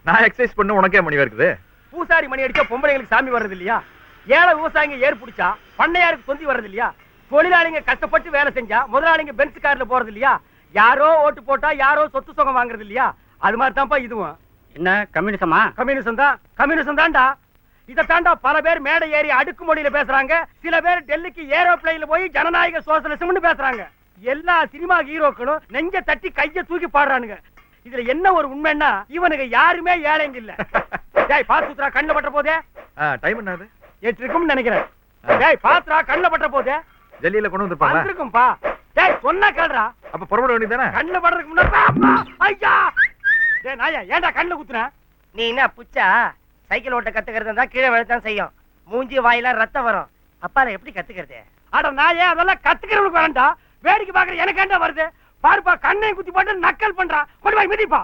நான் எக்ஸசைஸ் பண்ண உனக்கே மணி வருது. பூசாரி மணி அடிச்சா பொம்பளைங்களுக்கு சாமி வர்றது இல்லையா? ஏழை விவசாயிங்க ஏர் பிடிச்சா பண்ணையாருக்கு தொந்தி வர்றது இல்லையா? தொழிலாளிங்க கஷ்டப்பட்டு வேலை செஞ்சா முதலாளிங்க பென்ஸ் கார்ல போறது இல்லையா? யாரோ ஓட்டு போட்டா யாரோ சொத்து சுகம் வாங்குறது இல்லையா? அது மாதிரி தான்ப்பா இதுவும். என்ன கம்யூனிசமா? கம்யூனிசம் தான், கம்யூனிசம் தான்டா. இதை தாண்டா பல பேர் மேடை ஏறி அடுக்கு மொழியில பேசுறாங்க. சில பேர் டெல்லிக்கு ஏரோப்ளைன்ல போய் ஜனநாயக சோசலிசம்னு பேசுறாங்க. எல்லா சினிமா ஹீரோக்களும் நெஞ்ச தட்டி கைய தூக்கி பாடுறானுங்க. இதுல என்ன ஒரு உண்மைன்னா இவனுக்கு யாருமே ஏழைங்க இல்ல. டேய் பாத்துறா கண்ணு பட்ட போதே. டைம் என்னது? 8 இருக்கும்னு நினைக்கிறேன். டேய் பாத்துறா கண்ணு பட்ட போதே. ஜல்லியில கொண்டு வந்திருப்பாங்க. வந்திருக்கும்பா. டேய் சொன்னா கேளுடா. அப்ப புறப்பட வேண்டியதானே? கண்ணு படுறதுக்கு முன்னாடி ஐயா. டேய் நாயா ஏன்டா கண்ணு குத்துற? நீ என்ன புச்சா? சைக்கிள் ஓட்ட கத்துக்கிறது தான் கீழே விழத்தான் செய்யும். மூஞ்சி வாயில ரத்தம் வரும். அப்பால எப்படி கத்துக்கிறது? அட நாயே அதெல்லாம் கத்துக்கிறவனுக்கு வேண்டா. வேடிக்கை பாக்குற எனக்கு ஏன்டா வருது? பாருப்பா கண்ணையும் குத்தி போட்டு நக்கல் பண்றான். கொண்டு போய் மிதிப்பா.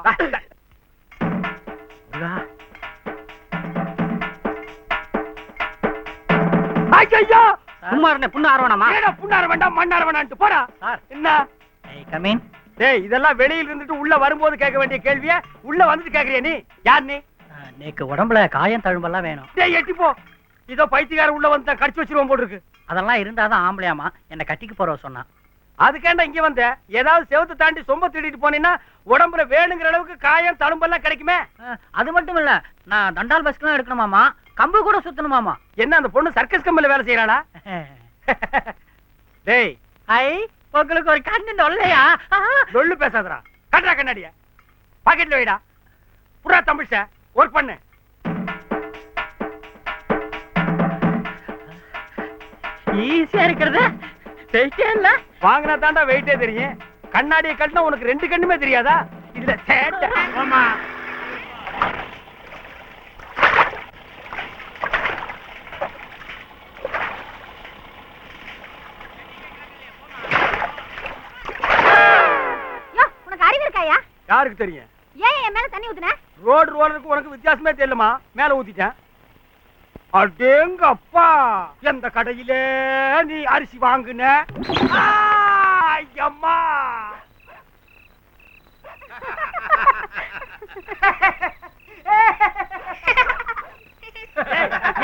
ஐயோ குமாரனே புண்ணு ஆரவணமா? ஏடா புண்ணார வேண்டாம் மண்ணார வேண்டாம்ட்டு போடா. என்ன? கமீன். டேய் இதெல்லாம் வெளியில இருந்துட்டு உள்ள வரும்போது கேட்க வேண்டிய கேள்விய உள்ள வந்துட்டு கேக்குறியா நீ? யார் நீ? நேக்கு உடம்புல காயம் தழும்பெல்லாம் வேணும். டேய் எட்டி போ. இதோ பைத்தியக்கார உள்ள வந்து கடிச்சு வச்சிருவோம் போல இருக்கு. அதெல்லாம் இருந்தாதான் ஆம்பளையாமா என்ன கட்டிக்கு போறவ சொன்னா. அதுக்கேண்டா இங்க வந்த? ஏதாவது செவத்து தாண்டி சொம்ப திருடிட்டு போனீங்கன்னா உடம்புல வேணுங்கிற அளவுக்கு காயம் தழும்பெல்லாம் கிடைக்குமே. அது மட்டும் இல்ல, நான் தண்டால் பஸ்க்கெல்லாம் எடுக்கணுமாமா, கம்பு கூட சுத்தணுமாமா. என்ன அந்த பொண்ணு சர்க்கஸ் கம்பெனில வேலை செய்யறாளா? டேய் ஐ உங்களுக்கு ஒரு கண்ணு நொல்லையா? லொள்ளு பேசாதடா. கட்டா கண்ணாடிய பாக்கெட்ல வைடா. புறா தமிழ்ச்ச ஒர்க் பண்ணு. ஈஸியா இருக்கிறது வெயிட்டே இல்ல. வாங்கினா தாண்டா வெயிட்டே தெரியும். கண்ணாடியை கட்டினா உனக்கு 2 கண்ணுமே தெரியாதா? இல்ல சேட்ட. ஆமா உனக்கு அறிவு இருக்காயா? யாருக்கு தெரியும்? ஏன் என் மேல தண்ணி ஊத்துன? ரோடு ரோலருக்கு உனக்கு வித்தியாசமே தெரியலமா. மேல ஊத்திட்டேன். அடேங்க அப்பா, எந்த கடையில நீ அரிசி வாங்குன? ஐயம்மா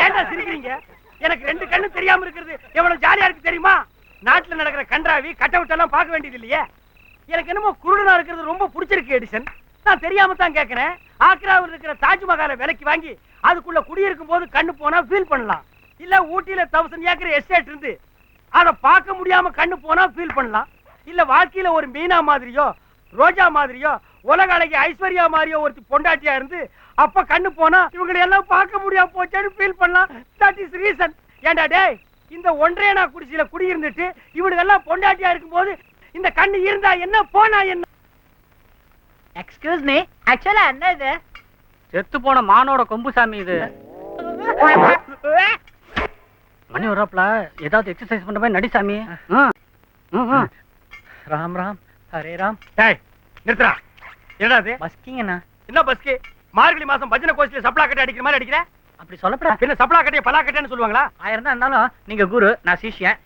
ஏன்டா சிரிக்கிறீங்க? எனக்கு 2 கண்ணு தெரியாம இருக்கிறது எவ்வளவு ஜாலியா இருக்கு தெரியுமா? நாட்டுல நடக்கிற கன்றாவி கட்ட விட்டெல்லாம் பார்க்க வேண்டியது இல்லையே. எனக்கு என்னமோ குருடனா இருக்கிறது ரொம்ப பிடிச்சிருக்கு எடிசன். நான் தெரியாம தான் கேட்கிறேன். ஆக்ராவில் இருக்கிற தாஜ்மஹாலை விலைக்கு வாங்கி அதுக்குள்ள குடியிருக்கும் போது கண்ணு போனா ஃபீல் பண்ணலாம். இல்ல ஊட்டியில 1000 ஏக்கர் எஸ்டேட் இருந்து அதை பார்க்க முடியாம கண்ணு போனா ஃபீல் பண்ணலாம். இல்ல வாழ்க்கையில ஒரு மீனா மாதிரியோ ரோஜா மாதிரியோ உலக அழகி ஐஸ்வர்யா மாதிரியோ ஒரு பொண்டாட்டியா இருந்து அப்ப கண்ணு போனா இவங்களை எல்லாம் பார்க்க முடியாம போச்சேன்னு ஃபீல் பண்ணலாம். That is reason. ஏண்டா டேய், இந்த ஒன்றே நான் குடிசையில குடியிருந்துட்டு இவனுக்கு எல்லாம் பொண்டாட்டியா இருக்கும் போது இந்த கண்ணு இருந்தா என்ன போனா என்ன? எக்ஸ்கியூஸ் மீ, ஆக்சுவலா என்ன இது? செத்து போன மானோட கொம்பு சாமி இது. மணி வரப்பல ஏதாவது எக்ஸசைஸ் பண்ற மாதிரி நடி சாமி. ராம் ராம் ஹரே ராம். டேய் நிறுத்துடா. என்னடா இது? பஸ்கிங்கண்ணா. என்ன பஸ்கி? மார்கழி மாசம் பஜனை கோஷ்டில சப்ளா கட்டை அடிக்கிற மாதிரி அடிக்கிற? அப்படி சொல்லப்படா. பின்ன சப்ளா கட்டையை பலா கட்டைன்னு சொல்லுவாங்களா? 1000 தான் இருந்தாலும் நீங்க குரு, நான் சிஷ்யன்.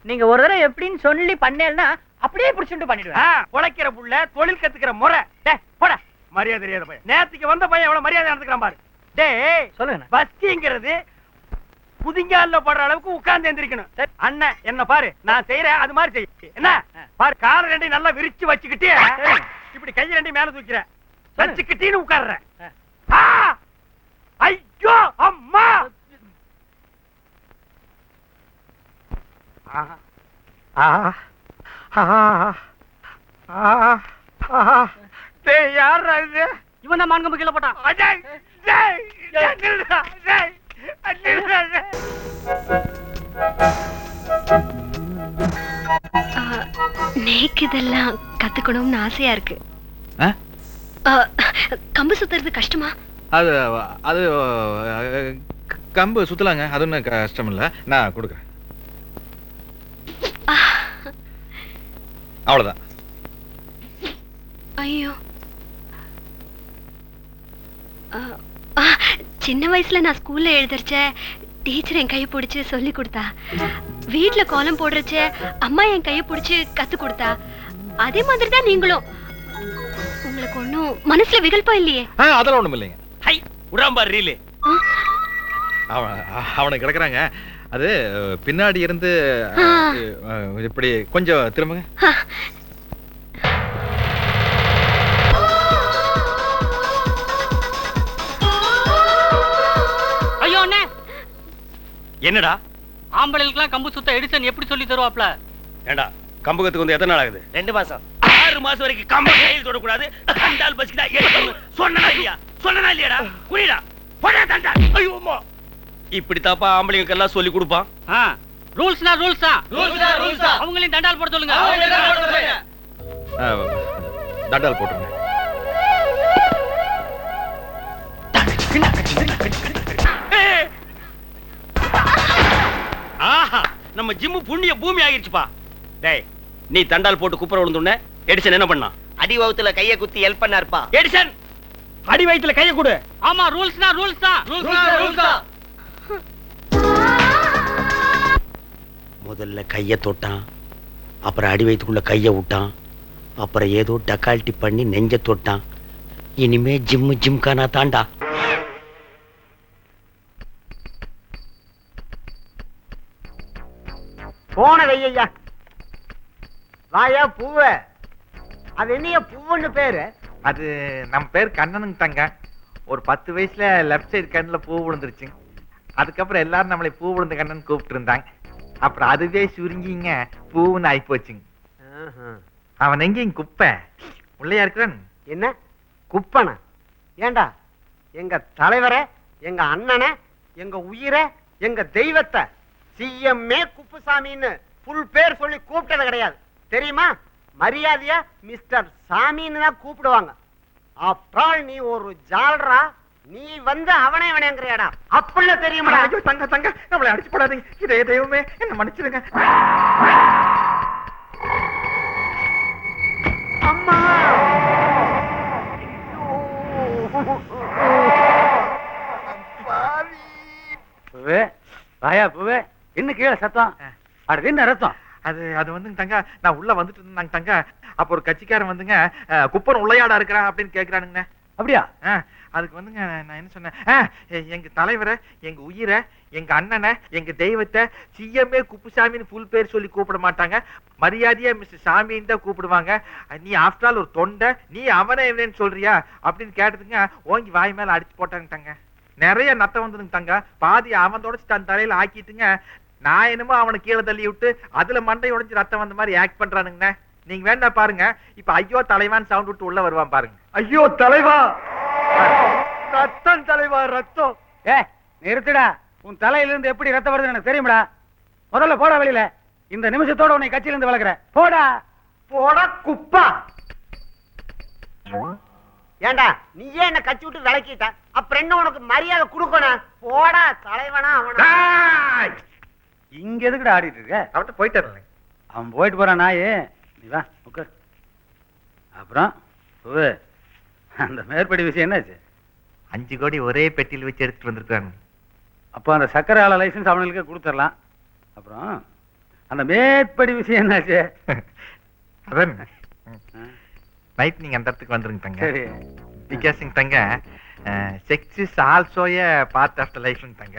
நீங்க ஒரு தடவை எப்படின்னு சொல்லி பண்ணேன்னா அப்படியே பிடிச்சிட்டு பண்ணிடுவேன். உழைக்கிற புள்ள தொழில் கத்துக்கிற முறை. டேய் போடா. மரியாதை தெரியாத பையன். நேத்துக்கு வந்த பையன் எவ்வளவு மரியாதை நடந்துக்கிறான் பாரு. டேய் சொல்லுங்க. பஸ்கிங்கிறது புதிங்கால போடுற அளவுக்கு உட்கார்ந்து எந்திரிக்கணும். அண்ணன் என்ன பாரு, நான் செய்யறேன் அது மாதிரி செய். என்ன பாரு, கால 2 நல்லா விரிச்சு வச்சுக்கிட்டு இப்படி கையை 2 மேல தூக்கிற வச்சுக்கிட்டீன்னு உட்கார்ற. ஐயோ அம்மா. யார் இவன் தான் மான்கம்பு கீழே போட்டான். நேக்கு இதெல்லாம் கத்துக்கணும்னு ஆசையா இருக்கு. கம்பு சுத்துறது கஷ்டமா? அது அது கம்பு சுத்தலாங்க, அது ஒன்றும் கஷ்டம் இல்லை. நான் கொடுக்குறேன். அவ்வளவுதான். ஐயோ, சின்ன வயசுல நான் ஸ்கூல்ல எழுதிருச்ச டீச்சர் என் கையை பிடிச்சு சொல்லி கொடுத்தா. வீட்டுல கோலம் போடுறச்ச அம்மா என் கையை பிடிச்சு கத்து கொடுத்தா. அதே மாதிரி தான் நீங்களும். உங்களுக்கு ஒண்ணும் மனசுல விகல்பம் இல்லையே? அதெல்லாம் ஒண்ணும் இல்லைங்க. ஹை உடம்பார் ரீலு. அவனை கிடக்குறாங்க. அது பின்னாடி இருந்து இப்படி கொஞ்சம் திரும்புங்க. ஐயோ அண்ணே, என்னடா ஆம்பளைகளுக்குலாம் கம்பு சுத்த எடிசன் எப்படி சொல்லி தருவாப்ல? ஏண்டா கம்பகத்துக்கு வந்து எத்தனை நாள் ஆகுது? 2 மாசம். 6 மாசம் வரைக்கும் கம்ப கையில் தொடக்கூடாது. தண்டால் பசிக்குதா சொன்னா இல்லையா? சொன்னா இல்லையாடா? குனிடா போடா தண்டால். ஐயோ அம்மா, இப்படி தாப்பா ஆம்பளைங்களுக்கு எல்லாம் சொல்லி கொடுப்பான். ரூல்ஸ்னா ரூல்ஸ் தான். அவங்களையும் தண்டால் போட சொல்லுங்க. தண்டால் போட்டுருங்க. ஆஹா, நம்ம ஜிம்மு புண்ணிய பூமி ஆகிருச்சுப்பா. டேய், நீ தண்டால் போட்டு குப்புற விழுந்துன எடிசன் என்ன பண்ணா? அடி வவுத்துல கைய குத்தி ஹெல்ப் பண்ணாருப்பா. எடிசன் அடி வயித்துல கைய கொடு. ஆமா, ரூல்ஸ்னா ரூல்ஸ் தான். முதல்ல கைய தொட்டான், அப்புறம் அடி வயித்துக்குள்ள கைய விட்டான், அப்புறம் ஏதோ டக்கால்ட்டி பண்ணி நெஞ்ச தொட்டான். இனிமே ஜிம்மு ஜிம்கானா தாண்டா. போன வையா வாயா பூவ. அது என்னைய பூவுன்னு பேரு? அது நம்ம பேர் கண்ணனுங்க தங்க. ஒரு 10 வயசுல லெஃப்ட் சைடு கண்ணுல பூ விழுந்துருச்சு. அதுக்கப்புறம் எல்லாரும் நம்மளை பூ விழுந்த கண்ணன் கூப்பிட்டு இருந்தாங்க. அப்புறம் அதுவே சுருங்கிங்க பூவுன்னு ஆகி போச்சுங்க. அவன் எங்கேயும் குப்பை உள்ளையா இருக்கிறான். என்ன குப்பன? ஏண்டா எங்க தலைவரை, எங்க அண்ணனை, எங்க உயிரை, எங்க தெய்வத்தை சிஎம்ஏ குப்புசாமின்னு புல் பேர் சொல்லி கூப்பிட்டது கிடையாது தெரியுமா? மரியாதையா மிஸ்டர் சாமின்னு தான் கூப்பிடுவாங்க. அப்புறம் நீ ஒரு ஜால்ரா, நீ வந்து அவனே அவனேங்கறியாடா, அப்படின்னு தெரியுமா? ஐயோ தங்க தங்க, நம்மளை அடிச்சு போடாதீங்க. இதே தெய்வமே என்ன மன்னிச்சிடுங்க. அம்மா பூவே வாயா பூவே. என்ன கீழே சத்தம்? அது என்ன ரத்தம்? அது வந்துங்க தங்க, நான் உள்ள வந்துட்டு இருந்தாங்க தங்க. அப்ப ஒரு கட்சிக்காரன் வந்துங்க குப்பன் உள்ளையாடா இருக்கிறான் அப்படின்னு கேக்குறானுங்க. அப்படியா? அதுக்கு வந்துங்க நான் என்ன சொன்னேன், எங்க தலைவரை, எங்க உயிரை, எங்க அண்ணனை, எங்க தெய்வத்தை சிஎம்ஏ குப்புசாமின்னு புல் பேர் சொல்லி கூப்பிட மாட்டாங்க, மரியாதையா மிஸ்டர் சாமின்னு தான் கூப்பிடுவாங்க. நீ ஆஃப்டர் ஆல் ஒரு தொண்டை, நீ அவனை என்னன்னு சொல்றியா அப்படின்னு கேட்டதுங்க ஓங்கி வாய் மேல அடிச்சு போட்டாங்க தங்க. நிறைய நத்தம் வந்துருங்க தங்க. பாதி அவன் தொடச்சு தன் தலையில ஆக்கிட்டுங்க. நான் என்னமோ அவனை கீழே தள்ளி விட்டு அதுல மண்டை உடைஞ்சு ரத்தம் வந்த மாதிரி ஆக்ட் பண்றானுங்க. நீங்க வேணா பாருங்க. இப்ப ஐயோ தலைவான் சவுண்ட் விட்டு உள்ள வருவான் பாருங்க. ஐயோ தலைவா, ரத்தம் தலைவா ரத்தம். நிறுத்துடா. உன் தலையில இருந்து எப்படி ரத்தம் வருதுன்னு எனக்கு தெரியுமாடா. முதல்ல போடா வெளியில. இந்த நிமிஷத்தோட உன்னை கட்சியில இருந்து விலகுற. போடா போடா குப்பா. ஏண்டா நீ ஏன் என்ன கட்சி விட்டு விலக்கிட்ட? அப்புறம் என்ன உனக்கு மரியாதை கொடுக்கணும்? போடா தலைவனா அவனா. இங்க எதுக்குடா ஆடிட்டு இருக்க? அவன்கிட்ட போயிட்டாரு. அவன் போயிட்டு போறான் நாயே. நீ வா உட்கார். அப்புறம் அந்த மேற்படி விஷயம் என்னாச்சு? 5 கோடி ஒரே பெட்டியில் வச்சு எடுத்துட்டு வந்திருக்காங்க. அப்போ அந்த சக்கரை ஆலை லைசன்ஸ் அவனுக்கு கொடுத்துடலாம். அப்புறம் அந்த மேற்படி விஷயம் என்னாச்சு? அதான் நைட் நீங்க அந்த இடத்துக்கு வந்துருங்க தங்க. சரி. பிகாசிங் தங்க sex is also a part of the life தங்க.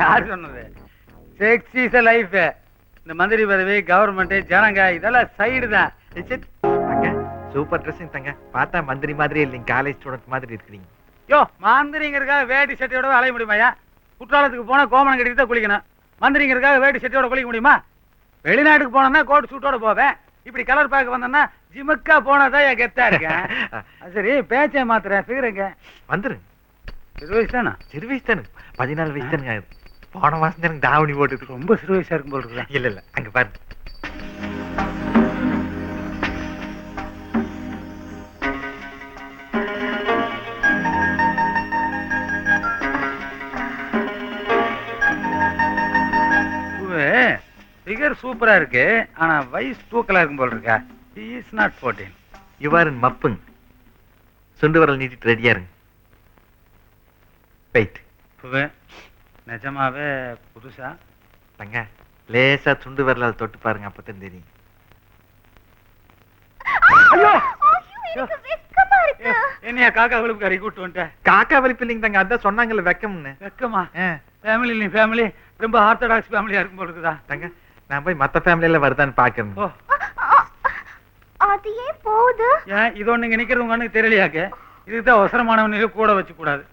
யார் சொன்னது? Sex is a life. இந்த மந்திரி பதவி, கவர்மெண்ட், ஜனங்க இதெல்லாம் சைடு தான். தங்க சூப்பர் ட்ரெஸ்ஸிங் தங்க. பார்த்தா மந்திரி மாதிரி இல்லைங்க, காலேஜ் ஸ்டூடெண்ட் மாதிரி இருக்கிறீங்க. யோ மந்திரிங்கிறதுக்காக வேட்டி சட்டையோட அலைய முடியுமாயா? குற்றாலத்துக்கு போனா கோமணம் கட்டிட்டு தான் குளிக்கணும். மந்திரிங்கிறதுக்காக வேட்டி சட்டையோட குளிக்க முடியுமா? வெளிநாட்டுக்கு போனோம்னா கோட் சூட்டோட போவேன். இப்படி கலர் பார்க்க வந்தேன்னா ஜிமுக்கா போனதான் என் கெத்தா இருக்கேன். சரி பேச்சை மாத்துறேன். ஃபிகருங்க வந்துருங்க. 20 வயசு தானே? சிறு வயசு தானே, 14 வயசு தானுங்க. போன மாசம் தான் எனக்கு தாவணி போட்டு. ரொம்ப சிறு வயசா இருக்கும் போல இருக்கு. இல்ல இல்ல அங்க பாருங்க. ஃபிகர் சூப்பரா இருக்கு. ஆனா வயசு தூக்கலா இருக்கும் போல இருக்கா. He is not 14. You are in மப்புங்க. சுண்டு வரல் நீட்டிட்டு ரெடியா இருங்க. வெயிட். நிஜமாவே புதுசா தங்க லேசா சுண்டு வரலால் தொட்டு பாருங்க, அப்பதான் தெரியும். என்னைய ஏன் காக்கா வலிப்பு கறி கூட்டு வந்துட்டேன்? காக்கா வலிப்பு இல்லைங்க தங்க, அதான் சொன்னாங்கல்ல வெக்கம்னு. வெக்கமா? ஆ, ஃபேமிலி இல்ல ஃபேமிலி ரொம்ப ஆர்த்தடாக்ஸ் ஃபேமிலியா இருக்கும் போல இருக்குதா? தங்க நான் போய் மத்த ஃபேமிலியில வருதான்னு பாக்குறேன். ஓ அது ஏன் போகுது? ஏன் இது ஒண்ணு இங்க நிக்கிறது உங்க அண்ணனுக்கு தெரியலையாக்கு? இதுதான் அவசரமானவனையும் கூட வச்சு கூடாது.